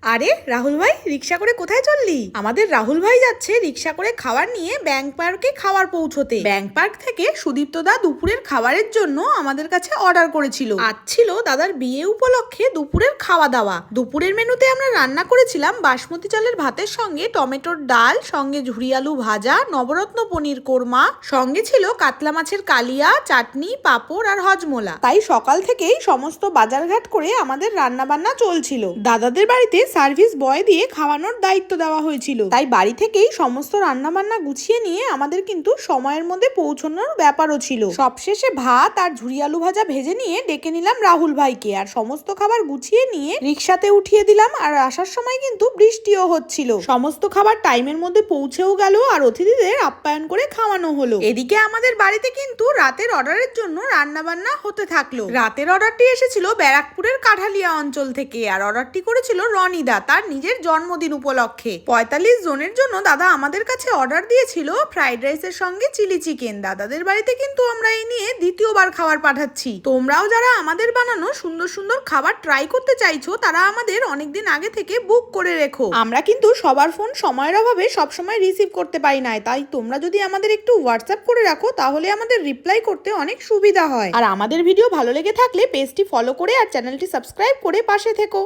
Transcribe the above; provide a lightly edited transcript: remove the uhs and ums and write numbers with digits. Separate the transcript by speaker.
Speaker 1: আরে রাহুল ভাই, রিক্সা করে কোথায় চললি? আমাদের রাহুল ভাই যাচ্ছে রিক্সা করে খাবার নিয়ে ব্যাংক পার্কে খাবার পৌঁছতে। ব্যাংক পার্ক থেকে সুদীপ্ত দা দুপুরের খাবারের জন্য আমাদের কাছে অর্ডার করেছিল। আজ ছিল দাদার বিয়ে উপলক্ষে দুপুরের খাওয়া দাওয়া। দুপুরের মেনুতে আমরা রান্না করেছিলাম বাসমতি চালের ভাতের সঙ্গে টমেটোর ডাল, সঙ্গে ঝুরি আলু ভাজা, নবরত্ন পনির কোরমা, সঙ্গে ছিল কাতলা মাছের কালিয়া, চাটনি, পাঁপড় আর হজমোলা। তাই সকাল থেকেই সমস্ত বাজারঘাট করে আমাদের রান্না বান্না চলছিল। দাদাদের বাড়িতে সার্ভিস বয় দিয়ে খাওয়ানোর দায়িত্ব দেওয়া হয়েছিল, তাই বাড়ি থেকেই সমস্ত রান্না বান্না গুছিয়ে নিয়ে আমাদের কিন্তু সময়ের মধ্যে পৌঁছানোর ব্যাপারও ছিল। সবশেষে ভাত আর ঝুরি আলু ভাজা ভেজে নিয়ে ডেকে নিলাম রাহুল ভাইকে, আর সমস্ত খাবার গুছিয়ে নিয়ে রিক্সাতে উঠিয়ে দিলাম। আর আসার সময় কিন্তু বৃষ্টিও হচ্ছিল। সমস্ত খাবার টাইমের মধ্যে পৌঁছেও গেল আর অতিথিদের আপ্যায়ন করে খাওয়ানো হলো। এদিকে আমাদের বাড়িতে কিন্তু রাতের অর্ডারের জন্য রান্না বান্না হতে থাকলো। রাতের অর্ডারটি এসেছিল ব্যারাকপুরের কাঠালিয়া অঞ্চল থেকে, আর অর্ডারটি করেছিল রনিদা তার নিজের জন্মদিন উপলক্ষে। 45 জনের জন্য দাদা আমাদের কাছে অর্ডার দিয়েছিল ফ্রাইড রাইসের সঙ্গে চিলি চিকেন। দাদাদের বাড়িতে কিন্তু আমরা এই নিয়ে দ্বিতীয়বার খাবার পাঠাচ্ছি। তোমরাও যারা আমাদের বানানো সুন্দর সুন্দর খাবার ট্রাই করতে চাইছো, তারা আমাদের অনেকদিন আগে থেকে বুক করে রেখো। আমরা কিন্তু সবার ফোন সময়ের অভাবে সবসময় রিসিভ করতে পারি না, তাই তোমরা যদি আমাদের একটু হোয়াটসঅ্যাপ করে রাখো তাহলে আমাদের রিপ্লাই করতে অনেক সুবিধা হয়। আর আমাদের ভিডিও ভালো লেগে থাকলে পেজটি ফলো করে আর চ্যানেলটি সাবস্ক্রাইব করে পাশে থেকো।